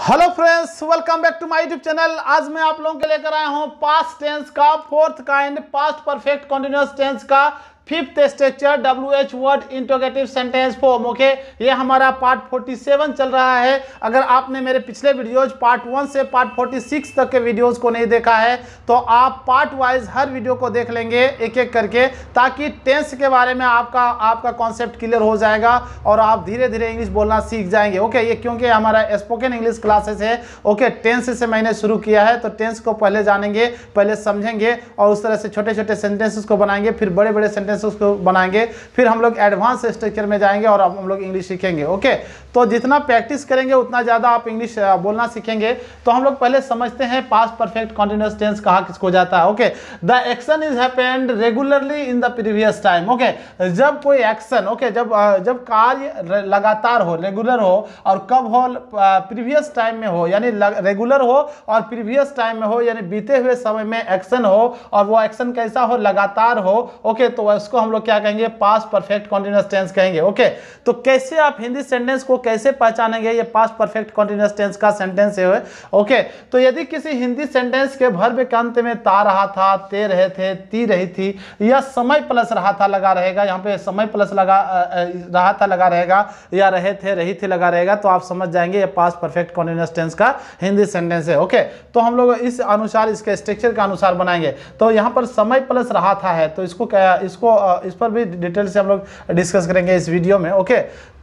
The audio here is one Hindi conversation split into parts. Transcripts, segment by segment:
Hello friends, welcome back to my YouTube channel. आज मैं आप लोगों के लेकर आया हूं पास्ट टेंस का fourth kind past perfect continuous tense का fifth structure WH word interrogative sentence form. Okay, ये हमारा पार्ट 47 चल रहा है। अगर आपने मेरे पिछले वीडियोज पार्ट 1 से पार्ट 46 तक के वीडियोज को नहीं देखा है तो आप पार्ट वाइज हर वीडियो को देख लेंगे एक एक करके, ताकि टेंस के बारे में आपका कॉन्सेप्ट क्लियर हो जाएगा और आप धीरे धीरे इंग्लिश बोलना सीख जाएंगे। ओके, ये क्योंकि हमारा स्पोकन इंग्लिश क्लासेस है। ओके, टेंस से मैंने शुरू किया है, तो टेंस को पहले जानेंगे, पहले समझेंगे और उस तरह से छोटे छोटे सेंटेंसेस को बनाएंगे, फिर बड़े बड़े सेंटेंसेस को बनाएंगे, फिर हम लोग एडवांस स्ट्रक्चर में जाएंगे और अब हम लोग इंग्लिश सीखेंगे। ओके, तो जितना प्रैक्टिस करेंगे उतना ज़्यादा आप इंग्लिश बोलना सीखेंगे। तो हम लोग पहले समझते हैं पास्ट परफेक्ट कंटीन्यूअस टेंस कहा किसको जाता है। Okay, the action is happened regularly in the previous time. Okay, जब कोई एक्शन, ओके, जब कार्य लगातार हो, रेगुलर हो और कब हो, प्रीवियस टाइम में हो, यानी रेगुलर हो और प्रीवियस टाइम में हो, यानी बीते हुए समय में एक्शन हो और वो एक्शन कैसा हो, लगातार हो। ओके, तो उसको हम लोग क्या कहेंगे, पास्ट परफेक्ट कंटीन्यूअस टेंस कहेंगे। ओके, तो कैसे आप हिंदी सेंटेंस को कैसे पहचानेंगे, ये पास्ट परफेक्ट कंटीन्यूअस टेंस का सेंटेंस है। ओके, तो यदि किसी हिंदी सेंटेंस के वर्ब के अंत में ता रहा था, ते रहे थे, ती रही थी, या समय प्लस रहा था लगा रहेगा, यहाँ पे समय प्लस रहा था लगा रहेगा, या रहे थे रही थी लगा रहेगा, तो आप समझ जाएंगे ये पास्ट परफेक्ट कंटीन्यूअस टेंस का हिंदी सेंटेंस है। ओके, तो हम लोग इस अनुसार, इसके स्ट्रक्चर के अनुसार बनाएंगे। तो यहाँ पर समय प्लस रहा था है, तो इस पर भी डिटेल से हम लोग डिस्कस करेंगे इस वीडियो में। ओके,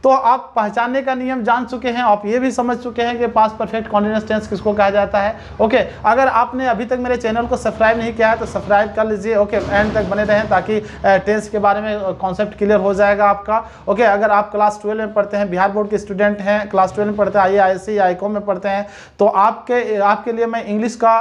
तो आप पहचानने का नियम जान चुके हैं, आप ये भी समझ चुके हैं कि पास्ट परफेक्ट कंटीन्यूअस टेंस किसको कहा जाता है। ओके, अगर आपने अभी तक मेरे चैनल को सब्सक्राइब नहीं किया है तो सब्सक्राइब कर लीजिए। ओके, एंड तक बने रहें ताकि टेंस के बारे में कॉन्सेप्ट क्लियर हो जाएगा आपका। ओके, अगर आप क्लास 12 में पढ़ते हैं, बिहार बोर्ड के स्टूडेंट हैं, क्लास 12 में पढ़ते हैं, IAIC ICOM में पढ़ते हैं, तो आपके लिए मैं इंग्लिश का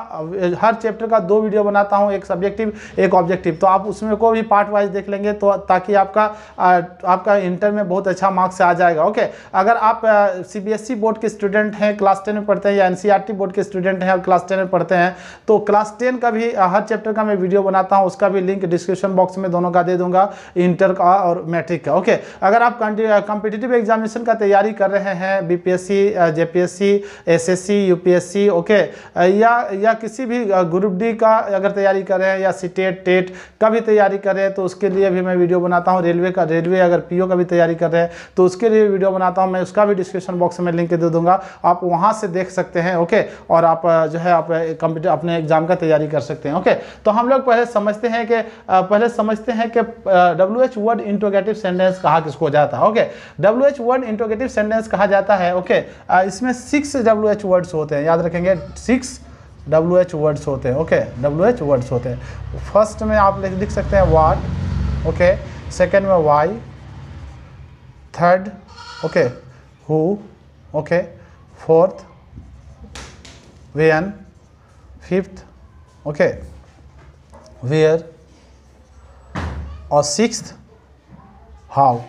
हर चैप्टर का 2 वीडियो बनाता हूँ, एक सब्जेक्टिव एक ऑब्जेक्टिव। तो आप उसमें को भी पार्ट वाइज देख लेंगे, तो ताकि आपका इंटर में बहुत अच्छा मार्क्स आ जाएगा। ओके, अगर आप CBSE बोर्ड के स्टूडेंट हैं, क्लास 10 में पढ़ते हैं, या NCERT बोर्ड के स्टूडेंट हैं और क्लास 10 में पढ़ते हैं, तो क्लास 10 का भी हर चैप्टर का मैं वीडियो बनाता हूं, उसका भी लिंक डिस्क्रिप्शन बॉक्स में दोनों का दे दूंगा, इंटर का और मैट्रिक का। ओके, अगर आप कॉम्पिटिटिव एग्जामिनेशन का तैयारी कर रहे हैं, BPSC JPSC SSC UPSC, okay, या किसी भी ग्रुप डी का अगर तैयारी कर रहे हैं, या सीटेट टेट का भी तैयारी कर रहे हैं, तो उसके लिए भी मैं वीडियो बनाता हूँ। रेलवे अगर PO का भी तैयारी कर रहे हैं तो उसके लिए वीडियो बनाता हूं मैं, उसका भी डिस्क्रिप्शन बॉक्स में लिंक दे दूंगा, आप वहां से देख सकते हैं। ओके, और आप जो है आप कंप्यूटर अपने एग्जाम का तैयारी कर सकते हैं। ओके, तो हम लोग पहले समझते हैं कि WH वर्ड इंटरोगेटिव सेंटेंस कहा किसको जाता है। Okay, WH word interrogative sentence कहा जाता है। ओके, इसमें 6 WH वर्ड्स होते हैं, याद रखेंगे 6 WH वर्ड्स होते हैं। ओके, WH वर्ड्स होते हैं। फर्स्ट में आप लिख सकते हैं व्हाट, ओके, सेकेंड में why, third okay who, okay, fourth when, fifth okay where, और सिक्स्थ हाउ।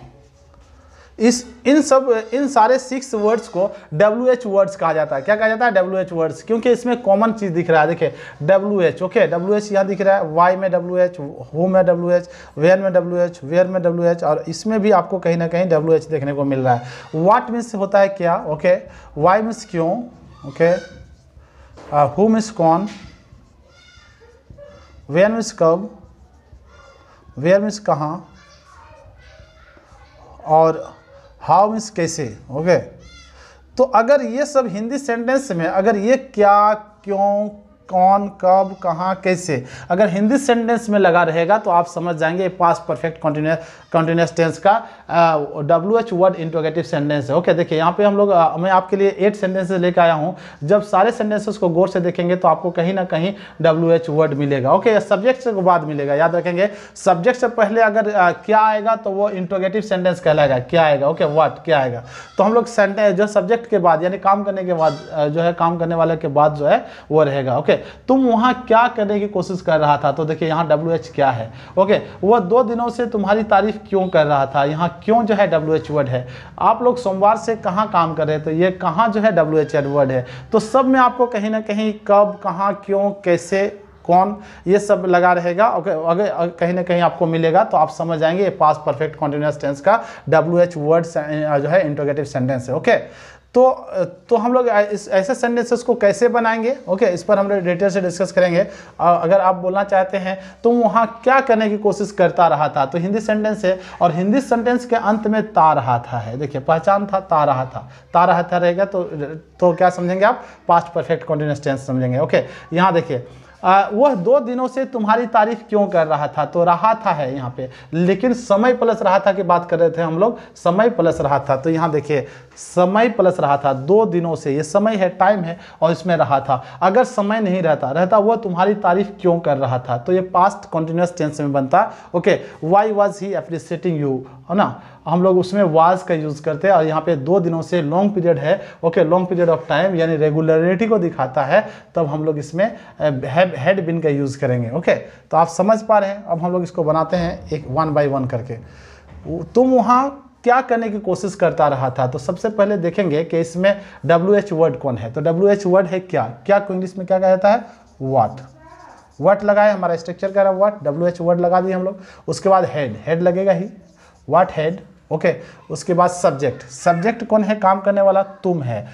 इन सारे 6 वर्ड्स को WH वर्ड्स कहा जाता है। क्या कहा जाता है? WH वर्ड्स, क्योंकि इसमें कॉमन चीज दिख रहा है। देखिए WH, ओके, WH यहाँ दिख रहा है, वाई में WH, हु में WH, वेयर में WH, वेयर में WH, और इसमें भी आपको कहीं ना कहीं WH देखने को मिल रहा है। व्हाट मीन्स होता है क्या, ओके, वाई मीन्स क्यों, ओके, हु मीन्स कौन, वेयर मीन्स कब, वेयर मीन्स कहाँ, और हाउ मीन्स कैसे। ओके, तो अगर ये सब हिंदी सेंटेंस में, अगर ये क्या, क्यों, कौन, कब, कहाँ, कैसे, अगर हिंदी सेंटेंस में लगा रहेगा तो आप समझ जाएंगे पास्ट परफेक्ट कंटीन्यूअस टेंस का WH वर्ड इंटरोगेटिव सेंटेंस है। ओके, देखिए यहाँ पे मैं आपके लिए 8 सेंटेंसेस लेकर आया हूँ। जब सारे सेंटेंसेस को गौर से देखेंगे तो आपको कहीं ना कहीं WH वर्ड मिलेगा। ओके, सब्जेक्ट से बाद मिलेगा, याद रखेंगे। सब्जेक्ट से पहले अगर क्या आएगा तो वो इंटरोगेटिव सेंटेंस कहलाएगा। क्या आएगा? ओके, व्हाट, क्या आएगा। तो हम लोग सेंटेंस जो सब्जेक्ट के बाद, यानी काम करने के बाद, जो है काम करने वाले के बाद जो है वो रहेगा। ओके, तुम वहां क्या करने की कोशिश कर रहा था, तो देखिए यहाँ WH क्या है। ओके, वह 2 दिनों से तुम्हारी तारीफ क्यों कर रहा था, यहाँ क्यों जो है WH वर्ड है। आप लोग सोमवार से कहाँ काम कर रहे थे, ये कहाँ जो है WH वर्ड है। तो सब में आपको कहीं ना कहीं कब, कहाँ, क्यों, कैसे, कौन, ये सब लगा रहेगा। ओके, अगर कहीं ना कहीं आपको मिलेगा तो आप समझ जाएंगे ये पास्ट परफेक्ट कंटीन्यूअस टेंस का WH वर्ड जो है इंटरोगेटिव सेंटेंस है। ओके, तो हम लोग ऐसे सेंटेंसेस को कैसे बनाएंगे, ओके, इस पर हम लोग डिटेल से डिस्कस करेंगे। अगर आप बोलना चाहते हैं तुम वहाँ क्या करने की कोशिश करता रहा था, तो हिंदी सेंटेंस है और हिंदी सेंटेंस के अंत में ता रहा था है। देखिए पहचान था, ता रहा था रहेगा तो क्या समझेंगे आप, पास्ट परफेक्ट कंटीन्यूअस टेंस समझेंगे। ओके, यहाँ देखिए वह 2 दिनों से तुम्हारी तारीफ क्यों कर रहा था, तो रहा था है यहाँ पे, लेकिन समय प्लस रहा था की बात कर रहे थे हम लोग, समय प्लस रहा था। तो यहाँ देखिए समय प्लस रहा था, 2 दिनों से, ये समय है, टाइम है और इसमें रहा था। अगर समय नहीं रहता वह तुम्हारी तारीफ क्यों कर रहा था, तो ये पास्ट कंटिन्यूअस टेंस में बनता। Okay, why was he appreciating you, है ना, हम लोग उसमें वाज का यूज करते हैं और यहाँ पे 2 दिनों से लॉन्ग पीरियड है। Okay, long period of time यानी रेगुलरिटी को दिखाता है, तब हम लोग इसमें हैड बीन का यूज करेंगे। ओके, तो आप समझ पा रहे हैं। अब हम लोग इसको बनाते हैं एक 1 बाय 1 करके। तुम वहाँ क्या करने की कोशिश करता रहा था, तो सबसे पहले देखेंगे कि इसमें WH वर्ड कौन है। तो WH वर्ड है क्या को इंग्लिश में क्या कहा जाता है, व्हाट लगाए, हमारा स्ट्रक्चर कह रहा है व्हाट, WH वर्ड लगा दिए हम लोग। उसके बाद हेड लगेगा ही, व्हाट हेड। ओके, उसके बाद सब्जेक्ट कौन है, काम करने वाला तुम है,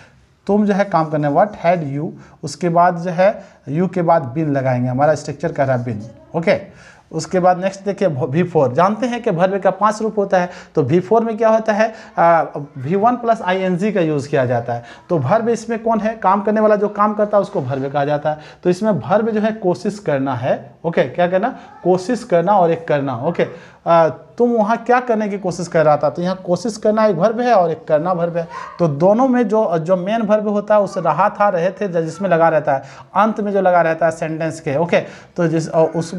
तुम जो है काम करने, व्हाट हैड यू। उसके बाद जो है यू के बाद बिन लगाएंगे, हमारा स्ट्रक्चर कह रहा है बिन। ओके, उसके बाद नेक्स्ट देखिए V4, जानते हैं कि वर्ब का 5 रूप होता है, तो V4 में क्या होता है, V1 प्लस ing का यूज़ किया जाता है। तो वर्ब इसमें कौन है, काम करने वाला, जो काम करता है उसको वर्ब कहा जाता है। तो इसमें वर्ब जो है कोशिश करना है। ओके, क्या करना, कोशिश करना और एक करना। ओके, तुम वहाँ क्या करने की कोशिश कर रहा था, तो यहाँ कोशिश करना एक वर्ब है और एक करना वर्ब है। तो दोनों में जो मेन वर्ब होता है उस रहा था, रहे थे, जिसमें लगा रहता है, अंत में जो लगा रहता है सेंटेंस के। ओके, तो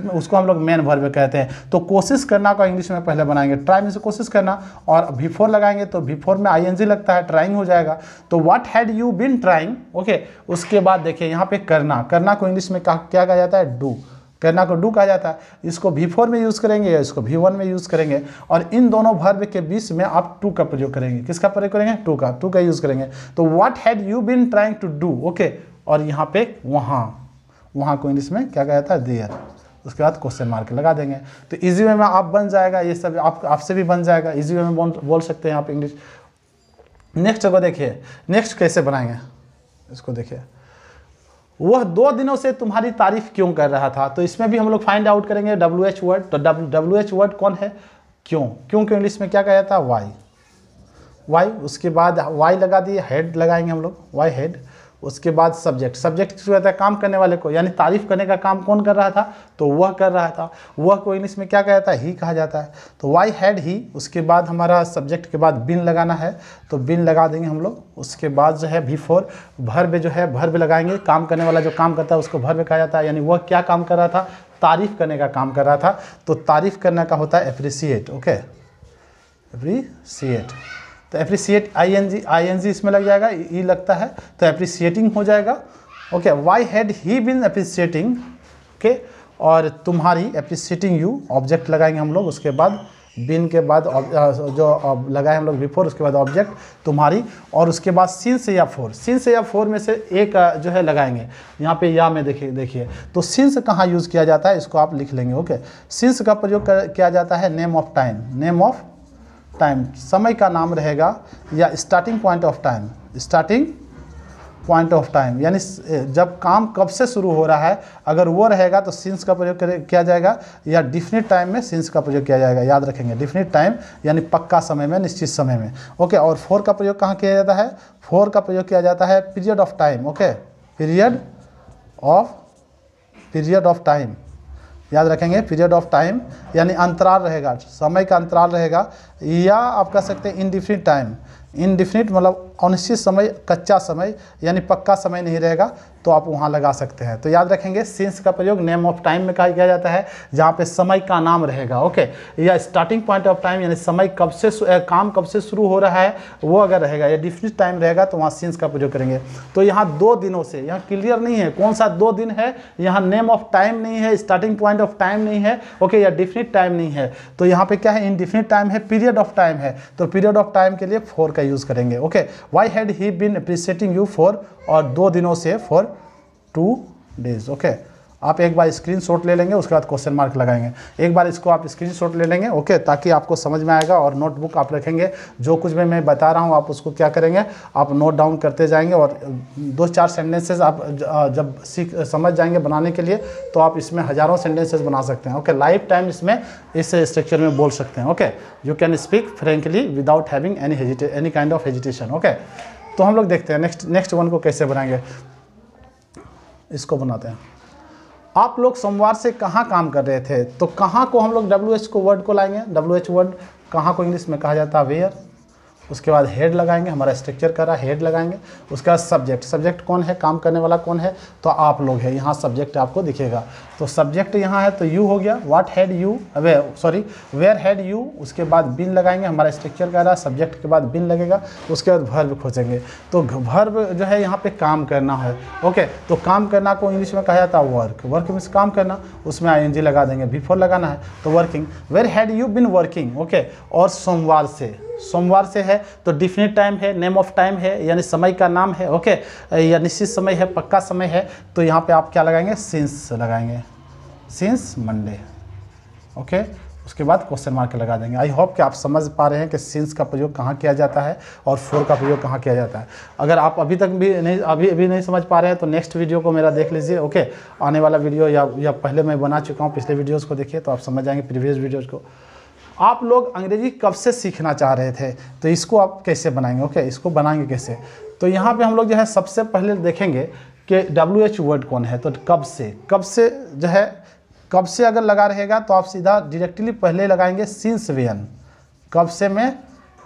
उसको हम लोग मेन वर्ब कहते हैं। तो कोशिश करना को इंग्लिश में पहले बनाएंगे, ट्राई में से कोशिश करना, और V4 लगाएंगे तो V4 में ing लगता है, ट्राइंग हो जाएगा। तो what had you been trying. Okay, उसके बाद देखिए यहाँ पे करना को इंग्लिश में क्या कहा जाता है, डू, करना को डू कहा जाता है। इसको V4 में यूज़ करेंगे या इसको V1 में यूज़ करेंगे, और इन दोनों वर्ब के बीच में आप टू का प्रयोग करेंगे। किसका प्रयोग करेंगे, टू का यूज़ करेंगे। तो what had you been trying to do. Okay, और यहाँ पे वहाँ को इंग्लिश में क्या कहा जाता है, देयर। उसके बाद क्वेश्चन मार्क लगा देंगे। तो इजी वे में आप बन जाएगा, ये सब आपसे भी बन जाएगा, इजी वे में बोल सकते हैं आप इंग्लिश। नेक्स्ट को देखिए, नेक्स्ट कैसे बनाएंगे इसको देखिए, वह 2 दिनों से तुम्हारी तारीफ क्यों कर रहा था। तो इसमें भी हम लोग फाइंड आउट करेंगे WH वर्ड। तो WH वर्ड कौन है, क्यों को इंग्लिश में क्या कहा जाता है, वाई। उसके बाद वाई लगा दिए, हेड लगाएंगे हम लोग, वाई हेड। उसके बाद सब्जेक्ट किसको कहता है, काम करने वाले को, यानी तारीफ करने का काम कौन कर रहा था, तो वह कर रहा था। वह को इंग्लिश में क्या कहा जाता है, ही कहा जाता है। तो वाई हैड ही। उसके बाद हमारा सब्जेक्ट के बाद बिन लगाना है, तो बिन लगा देंगे हम लोग। उसके बाद जो है V4 वर्ब जो है, वर्ब लगाएंगे, काम करने वाला जो काम करता है उसको वर्ब कहा जाता है, यानी वह क्या काम कर रहा था, तारीफ करने का काम कर रहा था। तो तारीफ करने का होता है एप्रिसिएट। Okay, appreciate. तो एप्रिसिएट ing इसमें लग जाएगा, ई लगता है, तो एप्रिसिएटिंग हो जाएगा। Okay, why had he been appreciating. Okay, और तुम्हारी एप्रिसिएटिंग यू, ऑब्जेक्ट लगाएंगे हम लोग। उसके बाद बिन के बाद जो लगाए हम लोग V4, उसके बाद ऑब्जेक्ट तुम्हारी, और उसके बाद सिंस या फोर में से एक जो है लगाएंगे। यहाँ पे या में देखिए तो सिंस कहाँ यूज़ किया जाता है, इसको आप लिख लेंगे। ओके, सिंस का प्रयोग किया जाता है नेम ऑफ टाइम, समय का नाम रहेगा, या स्टार्टिंग पॉइंट ऑफ टाइम, यानी जब काम कब से शुरू हो रहा है, अगर वो रहेगा तो सिंस का प्रयोग किया जाएगा, या डिफिनिट टाइम में सिंस का प्रयोग किया जाएगा। याद रखेंगे, डिफिनिट टाइम यानी पक्का समय में, निश्चित समय में। ओके, और फोर का प्रयोग कहाँ किया जाता है, फोर का प्रयोग किया जाता है period of time. Okay, period of time, याद रखेंगे, पीरियड ऑफ टाइम यानी अंतराल रहेगा, समय का अंतराल रहेगा, या आप कह सकते हैं इनडिफिनिट मतलब अनिश्चित समय, कच्चा समय, यानी पक्का समय नहीं रहेगा, तो आप वहाँ लगा सकते हैं। तो याद रखेंगे, सिंस का प्रयोग नेम ऑफ टाइम में किया जाता है, जहाँ पे समय का नाम रहेगा। ओके, या स्टार्टिंग पॉइंट ऑफ टाइम यानी समय काम कब से शुरू हो रहा है वो अगर रहेगा, या डिफिनिट टाइम रहेगा, तो वहाँ सिंस का प्रयोग करेंगे। तो यहाँ 2 दिनों से, यहाँ क्लियर नहीं है कौन सा 2 दिन है, यहाँ नेम ऑफ टाइम नहीं है, स्टार्टिंग पॉइंट ऑफ टाइम नहीं है। ओके, या डिफिनिट टाइम नहीं है, तो यहाँ पे क्या है, इनडिफिनिट टाइम है, पीरियड ऑफ टाइम है। तो पीरियड ऑफ टाइम के लिए 4 का यूज़ करेंगे। Okay, why had he been appreciating you for, और 2 दिनों से, फॉर 2 days। ओके, आप एक बार स्क्रीनशॉट ले लेंगे, उसके बाद क्वेश्चन मार्क लगाएंगे। एक बार इसको आप स्क्रीनशॉट ले लेंगे, ओके, ताकि आपको समझ में आएगा, और नोटबुक आप रखेंगे। जो कुछ भी मैं बता रहा हूँ आप उसको क्या करेंगे, आप नोट डाउन करते जाएंगे, और 2-4 सेंटेंसेस आप जब समझ जाएंगे बनाने के लिए, तो आप इसमें हज़ारों सेंटेंसेस बना सकते हैं। ओके, लाइफ टाइम इसमें इस स्ट्रक्चर में बोल सकते हैं। Okay, you can speak frankly without having any kind of hesitation. Okay, तो हम लोग देखते हैं नेक्स्ट वन को कैसे बनाएंगे। इसको बनाते हैं। आप लोग सोमवार से कहाँ काम कर रहे थे, तो कहाँ को हम लोग WH को वर्ड को लाएंगे। WH वर्ड कहाँ को इंग्लिश में कहा जाता है, वेयर। उसके बाद हेड लगाएंगे, हमारा स्ट्रक्चर कर रहा है, हेड लगाएंगे। उसके बाद सब्जेक्ट कौन है, काम करने वाला कौन है, तो आप लोग है। यहाँ सब्जेक्ट आपको दिखेगा, तो सब्जेक्ट यहाँ है तो यू हो गया। What had you, where had you. उसके बाद बिन लगाएंगे, हमारा स्ट्रक्चर कर रहा है, सब्जेक्ट के बाद बिन लगेगा। उसके बाद वर्ब खोजेंगे, तो वर्ब जो है यहाँ पे काम करना है। ओके, तो काम करना को इंग्लिश में कहा जाता है वर्क। वर्क मीन्स काम करना, उसमें ING लगा देंगे, बिफोर लगाना है तो working. Where had you been working. Okay, और सोमवार से है तो डिफिनिट टाइम है, नेम ऑफ टाइम है, यानी समय का नाम है। ओके, या निश्चित समय है, पक्का समय है, तो यहाँ पे आप क्या लगाएंगे, सिंस लगाएंगे, सिंस मंडे। ओके, उसके बाद क्वेश्चन मार्क लगा देंगे। आई होप कि आप समझ पा रहे हैं कि सिंस का प्रयोग कहाँ किया जाता है और फॉर का प्रयोग कहाँ किया जाता है। अगर आप अभी तक भी नहीं समझ पा रहे हैं तो नेक्स्ट वीडियो को मेरा देख लीजिए। ओके, आने वाला वीडियो या पहले मैं बना चुका हूँ, पिछले वीडियोज़ को देखिए तो आप समझ जाएंगे, प्रीवियस वीडियोज़ को। आप लोग अंग्रेजी कब से सीखना चाह रहे थे, तो इसको आप कैसे बनाएंगे। ओके, इसको बनाएंगे कैसे, तो यहाँ पे हम लोग जो है सबसे पहले देखेंगे कि WH वर्ड कौन है। तो कब से जो है, कब से अगर लगा रहेगा तो आप सीधा डायरेक्टली पहले लगाएंगे सिंस वेन। कब से में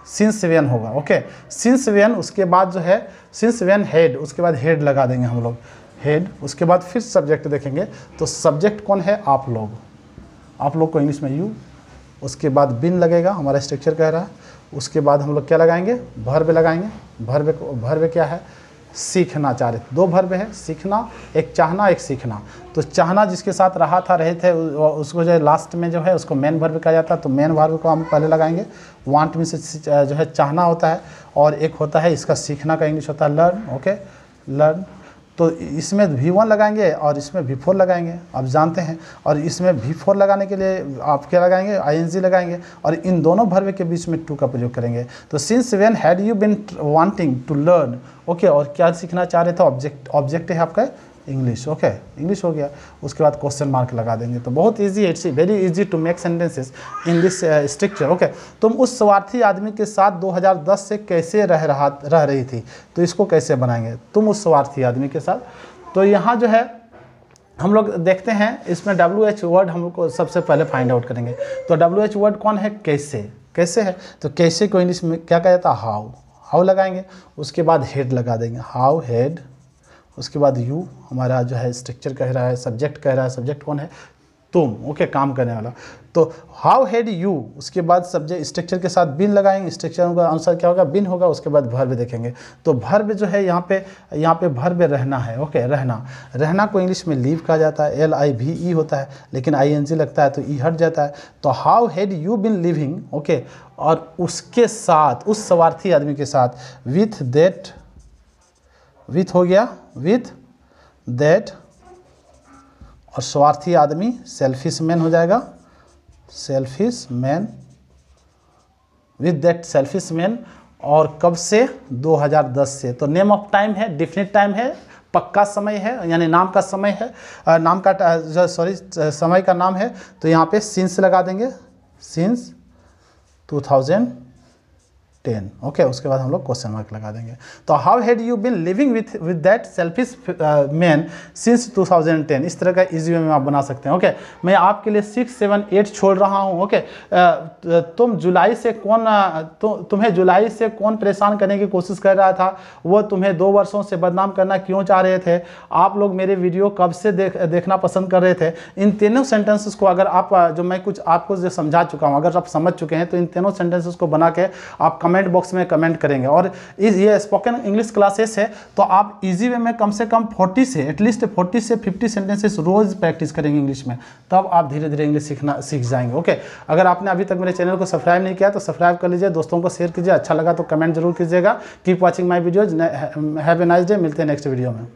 सिंस वेन होगा। ओके, सिंस वेन, उसके बाद जो है सिंस वेन हेड, उसके बाद हेड लगा देंगे हम लोग, हेड। उसके बाद फिर सब्जेक्ट देखेंगे, तो सब्जेक्ट कौन है, आप लोग को इंग्लिश में यू। उसके बाद बिन लगेगा, हमारा स्ट्रक्चर कह रहा है। उसके बाद हम लोग क्या लगाएंगे, वर्ब लगाएंगे। वर्ब क्या है, सीखना चाह रहे थे। 2 वर्ब है, सीखना, एक चाहना, एक सीखना। तो चाहना जिसके साथ रहे थे उसको जो है लास्ट में जो है उसको मेन वर्ब कहा जाता है, तो मेन वर्ब को हम पहले लगाएंगे। वांट में से जो है चाहना होता है, और एक होता है इसका सीखना का इंग्लिश होता है लर्न। Okay, learn. तो इसमें V1 लगाएंगे और इसमें V4 लगाएंगे, आप जानते हैं। और इसमें V4 लगाने के लिए आप क्या लगाएंगे, ING लगाएंगे, और इन दोनों वर्ब के बीच में टू का प्रयोग करेंगे। तो since when had you been wanting to learn. Okay, और क्या सीखना चाह रहे थे, ऑब्जेक्ट है आपका इंग्लिश। ओके, इंग्लिश हो गया। उसके बाद क्वेश्चन मार्क लगा देंगे। तो बहुत easy, it's very easy to make sentences in this structure. Okay, तुम उस स्वार्थी आदमी के साथ 2010 से कैसे रह रही थी, तो इसको कैसे बनाएंगे, तुम उस स्वार्थी आदमी के साथ। तो यहाँ जो है हम लोग देखते हैं, इसमें WH वर्ड हम लोग को सबसे पहले फाइंड आउट करेंगे। तो WH वर्ड कौन है, कैसे है, तो कैसे को इंग्लिश में क्या कहा जाता है, हाउ लगाएंगे। उसके बाद हेड लगा देंगे, हाउ हेड। उसके बाद यू, हमारा जो है स्ट्रक्चर कह रहा है, सब्जेक्ट कह रहा है, सब्जेक्ट कौन है, तुम। ओके, काम करने वाला। तो हाउ हैड यू, उसके बाद सब्जेक्ट स्ट्रक्चर के साथ बिन लगाएंगे। स्ट्रक्चर का आंसर क्या होगा, बिन होगा। उसके बाद वर्ब देखेंगे, तो वर्ब जो है यहाँ पे वर्ब रहना है। ओके, रहना को इंग्लिश में लीव कहा जाता है, LIVE होता है, लेकिन ING लगता है तो ई हट जाता है। तो how had you been living. Okay, और उसके साथ, उस स्वार्थी आदमी के साथ, विथ हो गया, विथ दैट, और स्वार्थी आदमी सेल्फिश मैन हो जाएगा, selfish man, with that selfish man. और कब से, 2010 से। तो नेम ऑफ टाइम है, डिफिनिट टाइम है, पक्का समय है, यानी नाम का समय है, समय का नाम है। तो यहाँ पे सिंस लगा देंगे, सिंस 2010। ओके, उसके बाद हम लोग क्वेश्चन मार्क लगा देंगे। तो how had you been living with that selfish man since 2010। इस तरह का इजी वे में आप बना सकते हैं। ओके, मैं आपके लिए 6, 7, 8 छोड़ रहा हूँ। ओके, तुम्हें जुलाई से कौन परेशान करने की कोशिश कर रहा था, वो तुम्हें 2 वर्षों से बदनाम करना क्यों चाह रहे थे, आप लोग मेरे वीडियो कब से देखना पसंद कर रहे थे। इन तीनों सेंटेंसेस को अगर आप जो मैं कुछ आपको जो समझा चुका हूँ, अगर आप समझ चुके हैं, तो इन तीनों सेंटेंसेस को बना के आप कमेंट बॉक्स में कमेंट करेंगे। और ये स्पोकन इंग्लिश क्लासेस है, तो आप इजी वे में कम से कम 40 से एटलीस्ट 40 से 50 सेंटेंसेस रोज प्रैक्टिस करेंगे इंग्लिश में, तब आप धीरे धीरे इंग्लिश सीख जाएंगे। ओके, अगर आपने अभी तक मेरे चैनल को सब्सक्राइब नहीं किया तो सब्सक्राइब कर लीजिए, दोस्तों को शेयर कीजिए, अच्छा लगा तो कमेंट जरूर कीजिएगा। Keep watching my videos. Have a nice day, मिलते हैं नेक्स्ट वीडियो में।